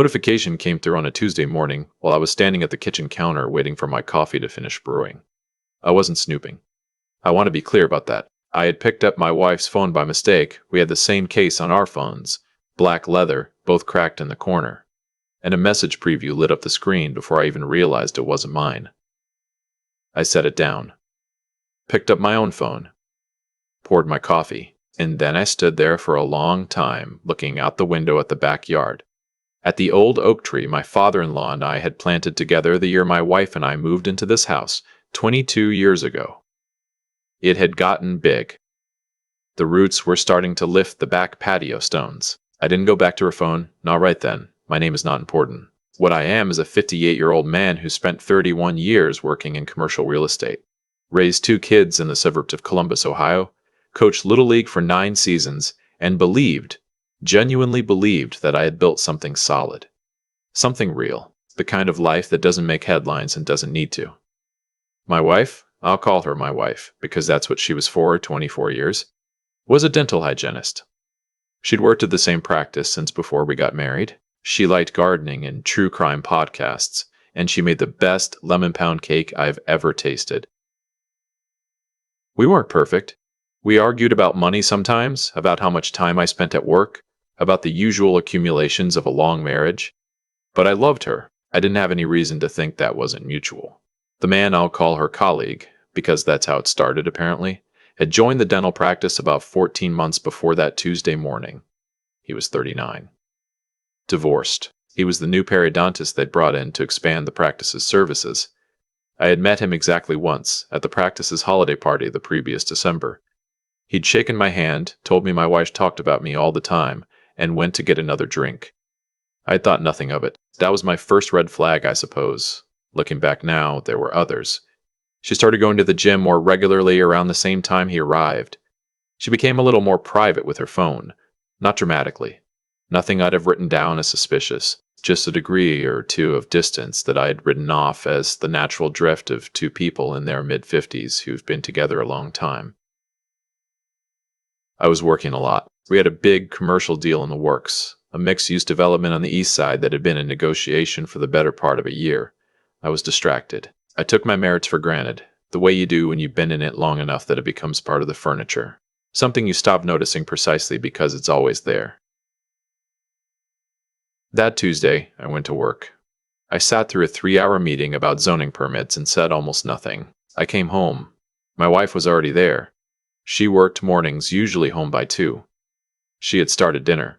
Notification came through on a Tuesday morning while I was standing at the kitchen counter waiting for my coffee to finish brewing. I wasn't snooping. I want to be clear about that. I had picked up my wife's phone by mistake. We had the same case on our phones, black leather, both cracked in the corner, and a message preview lit up the screen before I even realized it wasn't mine. I set it down, picked up my own phone, poured my coffee, and then I stood there for a long time looking out the window at the backyard, at the old oak tree my father-in-law and I had planted together the year my wife and I moved into this house 22 years ago. It had gotten big. The roots were starting to lift the back patio stones. I didn't go back to her phone, not right then. My name is not important. What I am is a 58-year-old man who spent 31 years working in commercial real estate, raised 2 kids in the suburbs of Columbus, Ohio, coached Little League for 9 seasons, and genuinely believed that I had built something solid. Something real. The kind of life that doesn't make headlines and doesn't need to. My wife, I'll call her my wife, because that's what she was for 24 years, was a dental hygienist. She'd worked at the same practice since before we got married. She liked gardening and true crime podcasts, and she made the best lemon pound cake I've ever tasted. We weren't perfect. We argued about money sometimes, about how much time I spent at work, about the usual accumulations of a long marriage. But I loved her. I didn't have any reason to think that wasn't mutual. The man, I'll call her colleague, because that's how it started apparently, had joined the dental practice about 14 months before that Tuesday morning. He was 39. Divorced. He was the new periodontist they'd brought in to expand the practice's services. I had met him exactly once, at the practice's holiday party the previous December. He'd shaken my hand, told me my wife talked about me all the time, and went to get another drink. I had thought nothing of it. That was my first red flag, I suppose. Looking back now, there were others. She started going to the gym more regularly around the same time he arrived. She became a little more private with her phone. Not dramatically. Nothing I'd have written down as suspicious. Just a degree or 2 of distance that I had written off as the natural drift of 2 people in their mid-50s who've been together a long time. I was working a lot. We had a big commercial deal in the works, a mixed-use development on the east side that had been in negotiation for the better part of a year. I was distracted. I took my merits for granted, the way you do when you've been in it long enough that it becomes part of the furniture. Something you stop noticing precisely because it's always there. That Tuesday, I went to work. I sat through a 3-hour meeting about zoning permits and said almost nothing. I came home. My wife was already there. She worked mornings, usually home by 2. She had started dinner.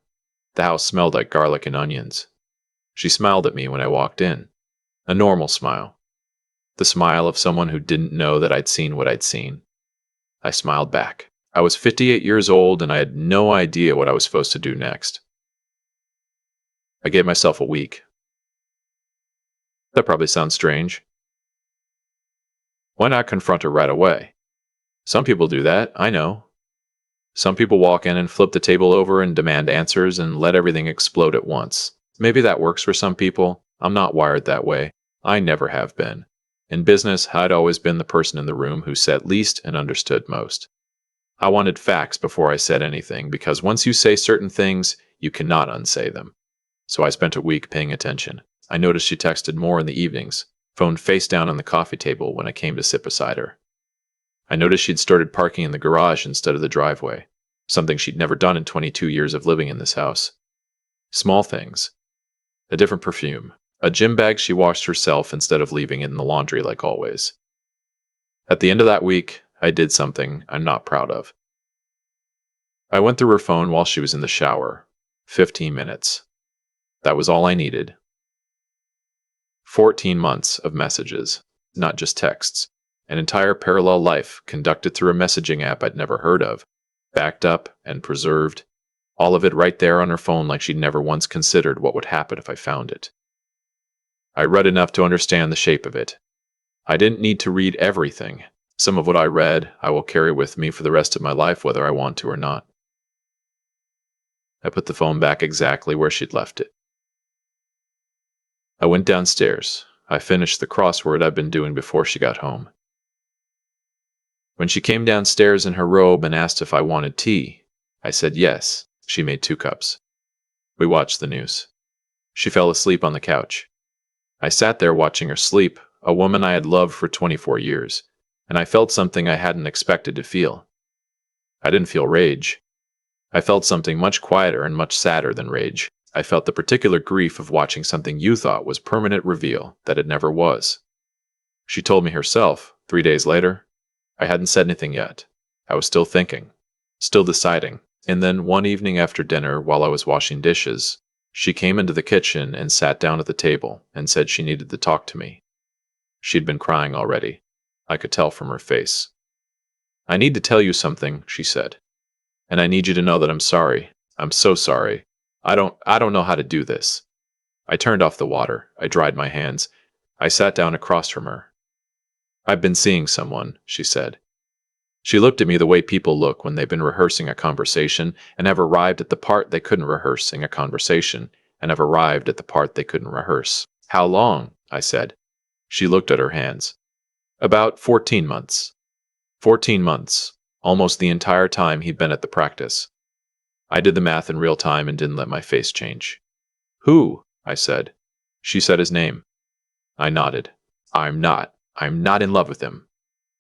The house smelled like garlic and onions. She smiled at me when I walked in. A normal smile. The smile of someone who didn't know that I'd seen what I'd seen. I smiled back. I was 58 years old and I had no idea what I was supposed to do next. I gave myself a week. That probably sounds strange. Why not confront her right away? Some people do that, I know. Some people walk in and flip the table over and demand answers and let everything explode at once. Maybe that works for some people. I'm not wired that way. I never have been. In business, I'd always been the person in the room who said least and understood most. I wanted facts before I said anything, because once you say certain things, you cannot unsay them. So I spent a week paying attention. I noticed she texted more in the evenings, phone face down on the coffee table when I came to sit beside her. I noticed she'd started parking in the garage instead of the driveway, something she'd never done in 22 years of living in this house. Small things. A different perfume. A gym bag she washed herself instead of leaving it in the laundry like always. At the end of that week, I did something I'm not proud of. I went through her phone while she was in the shower. 15 minutes. That was all I needed. 14 months of messages, not just texts. An entire parallel life conducted through a messaging app I'd never heard of, backed up and preserved. All of it right there on her phone like she'd never once considered what would happen if I found it. I read enough to understand the shape of it. I didn't need to read everything. Some of what I read I will carry with me for the rest of my life whether I want to or not. I put the phone back exactly where she'd left it. I went downstairs. I finished the crossword I'd been doing before she got home. When she came downstairs in her robe and asked if I wanted tea, I said yes. She made 2 cups. We watched the news. She fell asleep on the couch. I sat there watching her sleep, a woman I had loved for 24 years, and I felt something I hadn't expected to feel. I didn't feel rage. I felt something much quieter and much sadder than rage. I felt the particular grief of watching something you thought was permanent reveal that it never was. She told me herself, 3 days later. I hadn't said anything yet. I was still thinking, still deciding. And then one evening after dinner, while I was washing dishes, she came into the kitchen and sat down at the table and said she needed to talk to me. She'd been crying already. I could tell from her face. "I need to tell you something," she said. "And I need you to know that I'm sorry. I'm so sorry. I don't know how to do this." I turned off the water. I dried my hands. I sat down across from her. "I've been seeing someone," she said. She looked at me the way people look when they've been rehearsing a conversation and have arrived at the part they couldn't rehearse in a conversation and have arrived at the part they couldn't rehearse. "How long?" I said. She looked at her hands. "About 14 months. 14 months. Almost the entire time he'd been at the practice." I did the math in real time and didn't let my face change. "Who?" I said. She said his name. I nodded. I'm not in love with him,"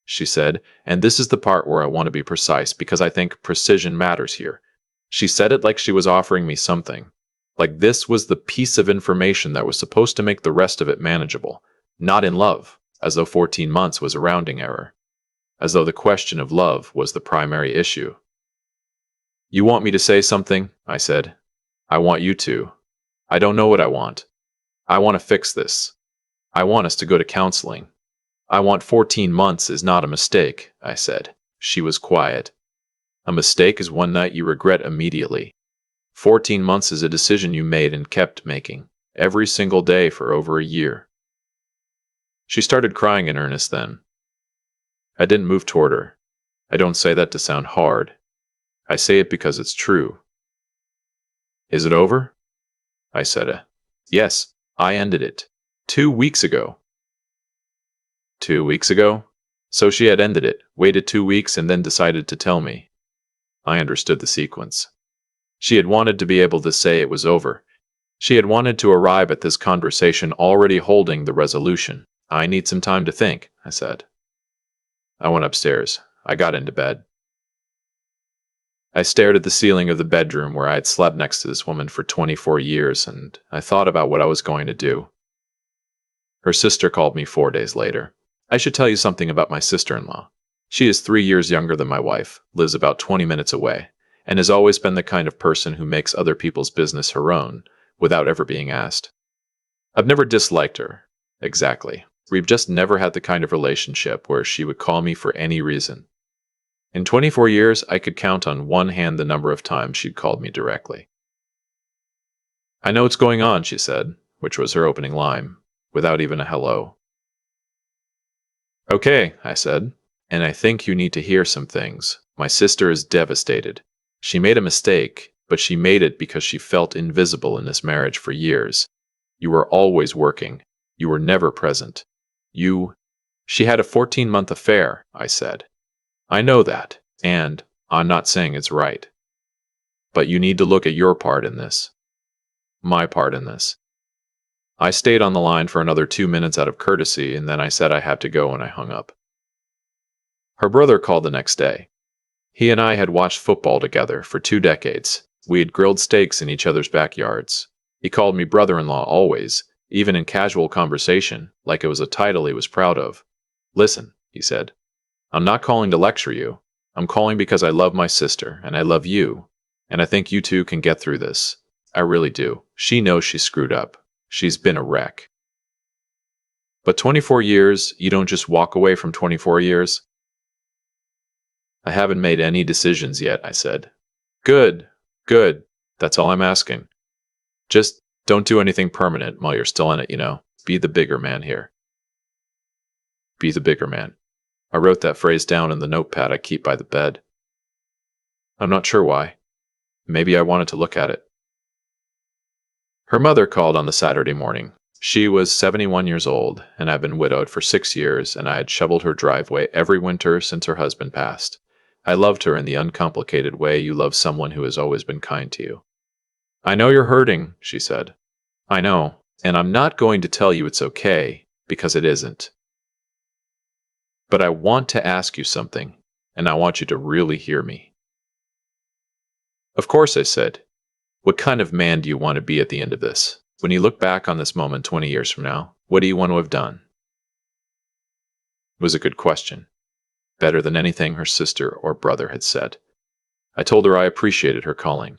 she said, and this is the part where I want to be precise because I think precision matters here. She said it like she was offering me something. Like this was the piece of information that was supposed to make the rest of it manageable. Not in love, as though 14 months was a rounding error. As though the question of love was the primary issue. "You want me to say something?" I said. "I want you to. I don't know what I want. I want to fix this. I want us to go to counseling. I want 14 months is not a mistake," I said. She was quiet. "A mistake is one night you regret immediately. 14 months is a decision you made and kept making, every single day for over a year." She started crying in earnest then. I didn't move toward her. I don't say that to sound hard. I say it because it's true. "Is it over?" I said. "Yes, I ended it. 2 weeks ago." 2 weeks ago? So she had ended it, waited 2 weeks, and then decided to tell me. I understood the sequence. She had wanted to be able to say it was over. She had wanted to arrive at this conversation already holding the resolution. "I need some time to think," I said. I went upstairs. I got into bed. I stared at the ceiling of the bedroom where I had slept next to this woman for 24 years, and I thought about what I was going to do. Her sister called me 4 days later. I should tell you something about my sister-in-law. She is 3 years younger than my wife, lives about 20 minutes away, and has always been the kind of person who makes other people's business her own, without ever being asked. I've never disliked her. Exactly. We've just never had the kind of relationship where she would call me for any reason. In 24 years, I could count on one hand the number of times she'd called me directly. "I know what's going on," she said, which was her opening line, without even a hello. "Okay," I said, "and I think you need to hear some things. My sister is devastated. She made a mistake, but she made it because she felt invisible in this marriage for years. You were always working. You were never present. She had a 14-month affair," I said. "I know that, and I'm not saying it's right. But you need to look at your part in this. My part in this." I stayed on the line for another 2 minutes out of courtesy, and then I said I had to go and I hung up. Her brother called the next day. He and I had watched football together for 2 decades. We had grilled steaks in each other's backyards. He called me brother-in-law always, even in casual conversation, like it was a title he was proud of. "Listen," he said. "I'm not calling to lecture you. I'm calling because I love my sister, and I love you, and I think you two can get through this. I really do. She knows she screwed up. She's been a wreck. But 24 years, you don't just walk away from 24 years?" "I haven't made any decisions yet," I said. Good. That's all I'm asking. Just don't do anything permanent while you're still in it, Be the bigger man here." Be the bigger man. I wrote that phrase down in the notepad I keep by the bed. I'm not sure why. Maybe I wanted to look at it. Her mother called on the Saturday morning. She was 71 years old, and I'd been widowed for 6 years, and I had shoveled her driveway every winter since her husband passed. I loved her in the uncomplicated way you love someone who has always been kind to you. "I know you're hurting," she said. I know, and I'm not going to tell you it's okay, because it isn't. But I want to ask you something, and I want you to really hear me. Of course, I said. What kind of man do you want to be at the end of this? When you look back on this moment 20 years from now, what do you want to have done? It was a good question. Better than anything her sister or brother had said. I told her I appreciated her calling.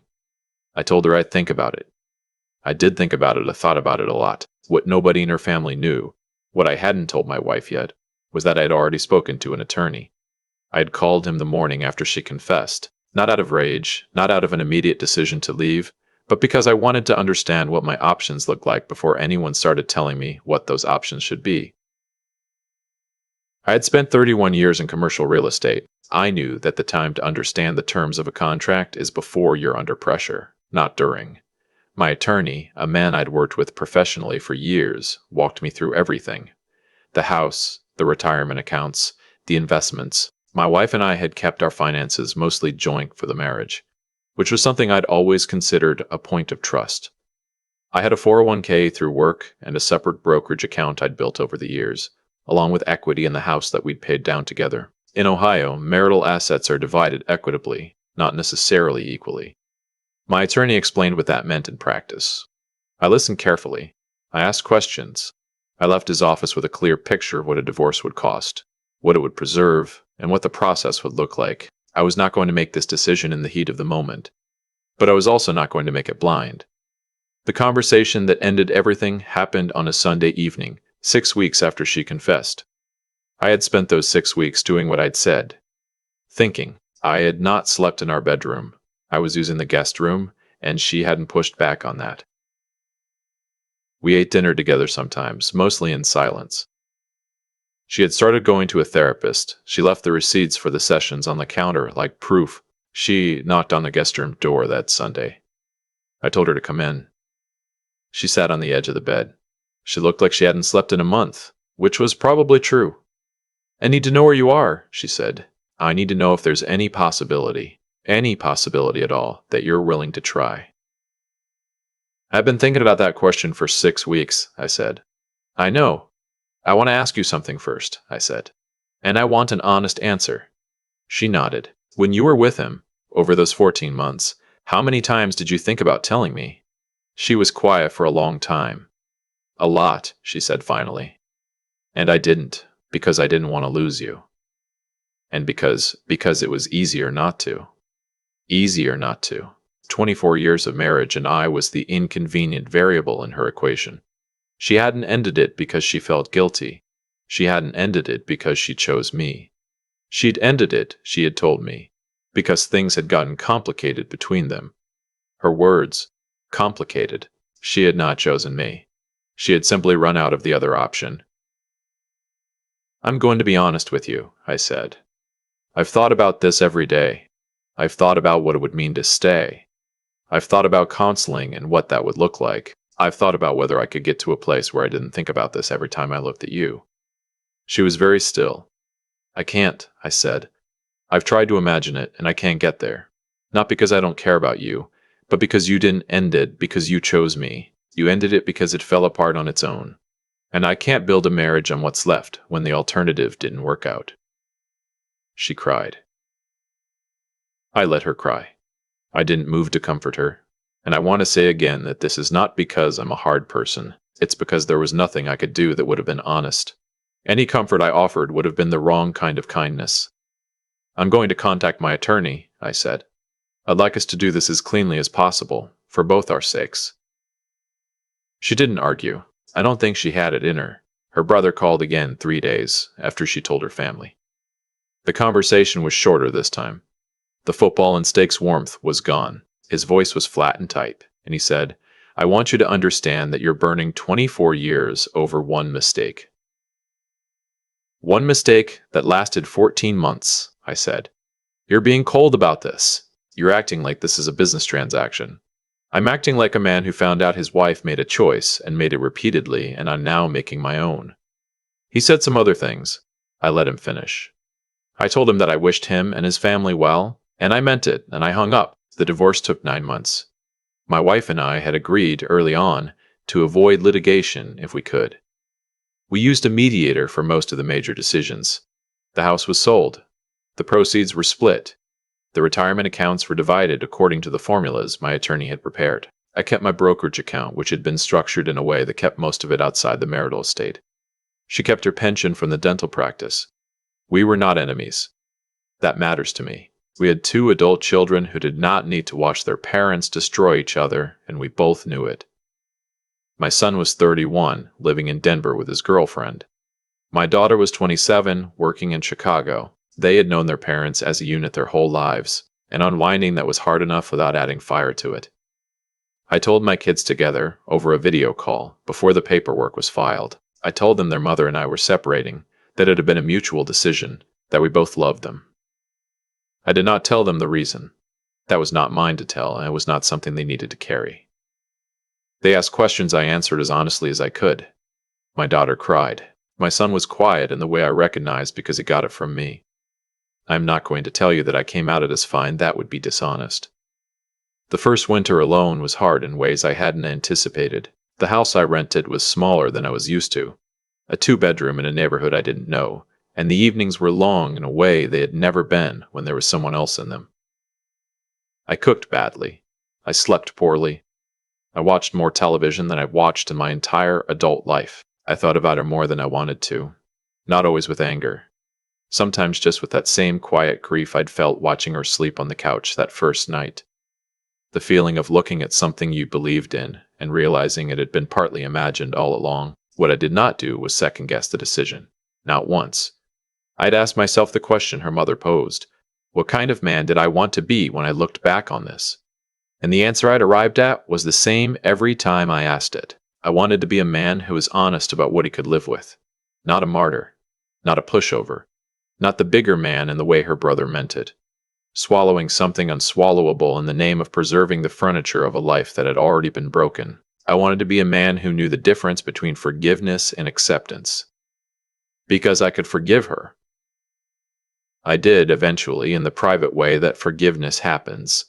I told her I'd think about it. I did think about it. I thought about it a lot. What nobody in her family knew, what I hadn't told my wife yet, was that I had already spoken to an attorney. I had called him the morning after she confessed, not out of rage, not out of an immediate decision to leave, but because I wanted to understand what my options looked like before anyone started telling me what those options should be. I had spent 31 years in commercial real estate. I knew that the time to understand the terms of a contract is before you're under pressure, not during. My attorney, a man I'd worked with professionally for years, walked me through everything. The house, the retirement accounts, the investments. My wife and I had kept our finances mostly joint for the marriage, which was something I'd always considered a point of trust. I had a 401k through work and a separate brokerage account I'd built over the years, along with equity in the house that we'd paid down together. In Ohio, marital assets are divided equitably, not necessarily equally. My attorney explained what that meant in practice. I listened carefully. I asked questions. I left his office with a clear picture of what a divorce would cost, what it would preserve, and what the process would look like. I was not going to make this decision in the heat of the moment, but I was also not going to make it blind. The conversation that ended everything happened on a Sunday evening, 6 weeks after she confessed. I had spent those 6 weeks doing what I'd said. Thinking. I had not slept in our bedroom. I was using the guest room, and she hadn't pushed back on that. We ate dinner together sometimes, mostly in silence. She had started going to a therapist. She left the receipts for the sessions on the counter like proof. She knocked on the guest room door that Sunday. I told her to come in. She sat on the edge of the bed. She looked like she hadn't slept in a month, which was probably true. I need to know where you are, she said. I need to know if there's any possibility at all, that you're willing to try. I've been thinking about that question for 6 weeks, I said. I know. I want to ask you something first, I said. And I want an honest answer. She nodded. When you were with him, over those 14 months, how many times did you think about telling me? She was quiet for a long time. A lot, she said finally. And I didn't, because I didn't want to lose you. And because it was easier not to. Easier not to. 24 years of marriage and I was the inconvenient variable in her equation. She hadn't ended it because she felt guilty. She hadn't ended it because she chose me. She'd ended it, she had told me, because things had gotten complicated between them. Her words, complicated. She had not chosen me. She had simply run out of the other option. I'm going to be honest with you, I said. I've thought about this every day. I've thought about what it would mean to stay. I've thought about counseling and what that would look like. I've thought about whether I could get to a place where I didn't think about this every time I looked at you. She was very still. I can't, I said. I've tried to imagine it, and I can't get there. Not because I don't care about you, but because you didn't end it because you chose me. You ended it because it fell apart on its own. And I can't build a marriage on what's left when the alternative didn't work out. She cried. I let her cry. I didn't move to comfort her. And I want to say again that this is not because I'm a hard person. It's because there was nothing I could do that would have been honest. Any comfort I offered would have been the wrong kind of kindness. I'm going to contact my attorney, I said. I'd like us to do this as cleanly as possible, for both our sakes. She didn't argue. I don't think she had it in her. Her brother called again 3 days after she told her family. The conversation was shorter this time. The football and steaks warmth was gone. His voice was flat and tight, and he said, I want you to understand that you're burning 24 years over one mistake. One mistake that lasted 14 months, I said. You're being cold about this. You're acting like this is a business transaction. I'm acting like a man who found out his wife made a choice and made it repeatedly, and I'm now making my own. He said some other things. I let him finish. I told him that I wished him and his family well, and I meant it, and I hung up. The divorce took 9 months. My wife and I had agreed early on to avoid litigation if we could. We used a mediator for most of the major decisions. The house was sold. The proceeds were split. The retirement accounts were divided according to the formulas my attorney had prepared. I kept my brokerage account, which had been structured in a way that kept most of it outside the marital estate. She kept her pension from the dental practice. We were not enemies. That matters to me. We had 2 adult children who did not need to watch their parents destroy each other, and we both knew it. My son was 31, living in Denver with his girlfriend. My daughter was 27, working in Chicago. They had known their parents as a unit their whole lives, and unwinding that was hard enough without adding fire to it. I told my kids together, over a video call, before the paperwork was filed. I told them their mother and I were separating, that it had been a mutual decision, that we both loved them. I did not tell them the reason. That was not mine to tell, and it was not something they needed to carry. They asked questions I answered as honestly as I could. My daughter cried. My son was quiet in the way I recognized because he got it from me. I am not going to tell you that I came out at as fine, that would be dishonest. The first winter alone was hard in ways I hadn't anticipated. The house I rented was smaller than I was used to, a 2-bedroom in a neighborhood I didn't know, and the evenings were long in a way they had never been when there was someone else in them. I cooked badly. I slept poorly. I watched more television than I've watched in my entire adult life. I thought about her more than I wanted to, not always with anger. Sometimes just with that same quiet grief I'd felt watching her sleep on the couch that first night. The feeling of looking at something you believed in and realizing it had been partly imagined all along. What I did not do was second-guess the decision. Not once. I'd asked myself the question her mother posed. What kind of man did I want to be when I looked back on this? And the answer I'd arrived at was the same every time I asked it. I wanted to be a man who was honest about what he could live with. Not a martyr. Not a pushover. Not the bigger man in the way her brother meant it. Swallowing something unswallowable in the name of preserving the furniture of a life that had already been broken. I wanted to be a man who knew the difference between forgiveness and acceptance. Because I could forgive her. I did, eventually, in the private way that forgiveness happens.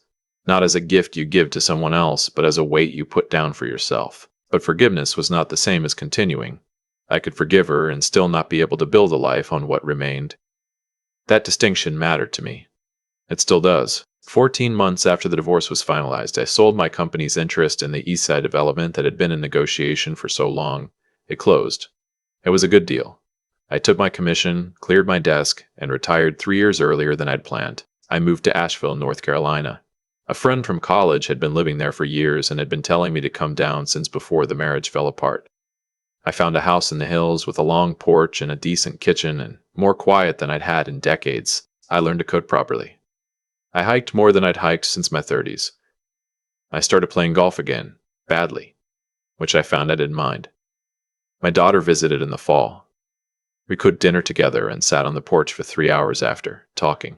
Not as a gift you give to someone else, but as a weight you put down for yourself. But forgiveness was not the same as continuing. I could forgive her and still not be able to build a life on what remained. That distinction mattered to me. It still does. 14 months after the divorce was finalized, I sold my company's interest in the East Side development that had been in negotiation for so long. It closed. It was a good deal. I took my commission, cleared my desk, and retired 3 years earlier than I'd planned. I moved to Asheville, North Carolina. A friend from college had been living there for years and had been telling me to come down since before the marriage fell apart. I found a house in the hills with a long porch and a decent kitchen and more quiet than I'd had in decades. I learned to cook properly. I hiked more than I'd hiked since my 30s. I started playing golf again, badly, which I found I didn't mind. My daughter visited in the fall. We cooked dinner together and sat on the porch for 3 hours after, talking.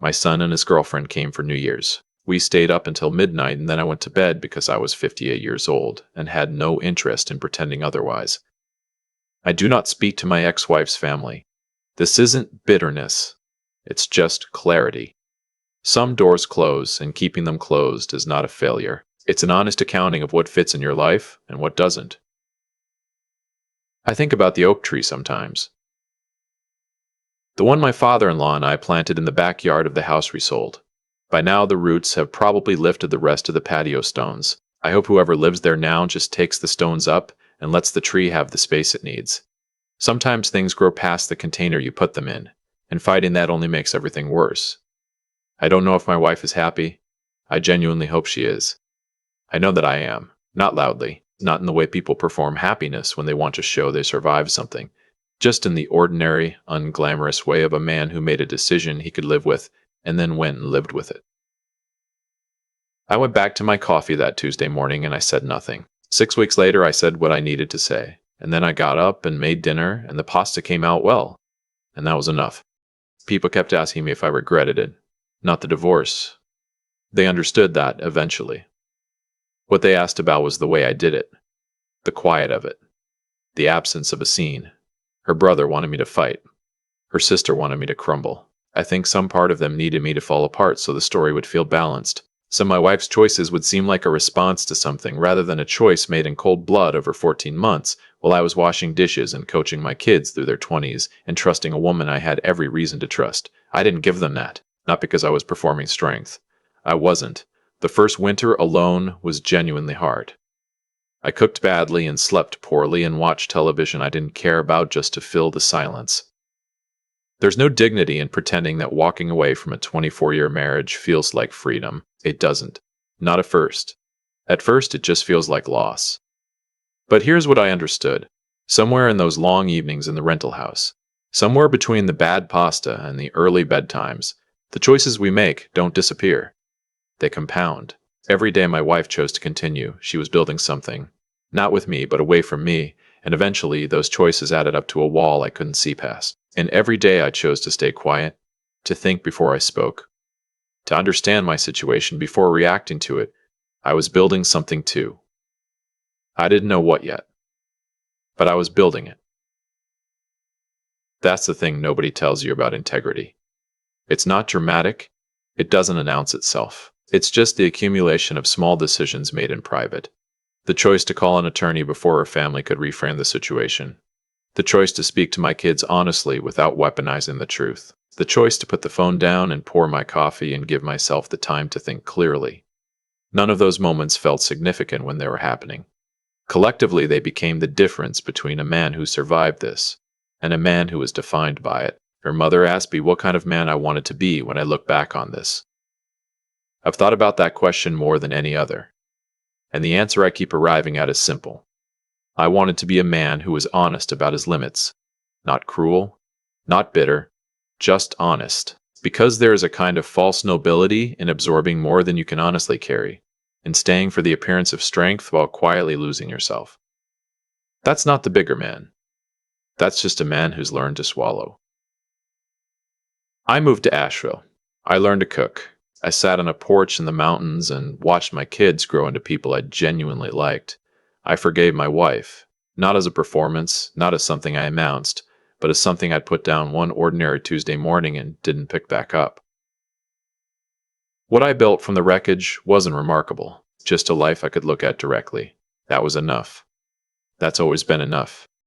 My son and his girlfriend came for New Year's. We stayed up until midnight and then I went to bed because I was 58 years old and had no interest in pretending otherwise. I do not speak to my ex-wife's family. This isn't bitterness. It's just clarity. Some doors close, and keeping them closed is not a failure. It's an honest accounting of what fits in your life and what doesn't. I think about the oak tree sometimes. The one my father-in-law and I planted in the backyard of the house we sold. By now, the roots have probably lifted the rest of the patio stones. I hope whoever lives there now just takes the stones up and lets the tree have the space it needs. Sometimes things grow past the container you put them in, and fighting that only makes everything worse. I don't know if my wife is happy. I genuinely hope she is. I know that I am, not loudly, not in the way people perform happiness when they want to show they survived something, just in the ordinary, unglamorous way of a man who made a decision he could live with and then went and lived with it. I went back to my coffee that Tuesday morning and I said nothing. 6 weeks later, I said what I needed to say, and then I got up and made dinner and the pasta came out well, and that was enough. People kept asking me if I regretted it. Not the divorce. They understood that eventually. What they asked about was the way I did it. The quiet of it. The absence of a scene. Her brother wanted me to fight. Her sister wanted me to crumble. I think some part of them needed me to fall apart so the story would feel balanced. So my wife's choices would seem like a response to something rather than a choice made in cold blood over 14 months while I was washing dishes and coaching my kids through their 20s and trusting a woman I had every reason to trust. I didn't give them that, not because I was performing strength. I wasn't. The first winter alone was genuinely hard. I cooked badly and slept poorly and watched television I didn't care about just to fill the silence. There's no dignity in pretending that walking away from a 24-year marriage feels like freedom. It doesn't. Not at first. At first, it just feels like loss. But here's what I understood. Somewhere in those long evenings in the rental house, somewhere between the bad pasta and the early bedtimes, the choices we make don't disappear. They compound. Every day my wife chose to continue, she was building something. Not with me, but away from me, and eventually those choices added up to a wall I couldn't see past. And every day I chose to stay quiet, to think before I spoke, to understand my situation before reacting to it. I was building something too. I didn't know what yet, but I was building it. That's the thing nobody tells you about integrity. It's not dramatic. It doesn't announce itself. It's just the accumulation of small decisions made in private. The choice to call an attorney before her family could reframe the situation. The choice to speak to my kids honestly without weaponizing the truth. The choice to put the phone down and pour my coffee and give myself the time to think clearly. None of those moments felt significant when they were happening. Collectively, they became the difference between a man who survived this and a man who was defined by it. Her mother asked me what kind of man I wanted to be when I look back on this. I've thought about that question more than any other. And the answer I keep arriving at is simple. I wanted to be a man who was honest about his limits. Not cruel, not bitter, just honest. Because there is a kind of false nobility in absorbing more than you can honestly carry, and staying for the appearance of strength while quietly losing yourself. That's not the bigger man. That's just a man who's learned to swallow. I moved to Asheville. I learned to cook. I sat on a porch in the mountains and watched my kids grow into people I genuinely liked. I forgave my wife, not as a performance, not as something I announced, but as something I'd put down one ordinary Tuesday morning and didn't pick back up. What I built from the wreckage wasn't remarkable, just a life I could look at directly. That was enough. That's always been enough.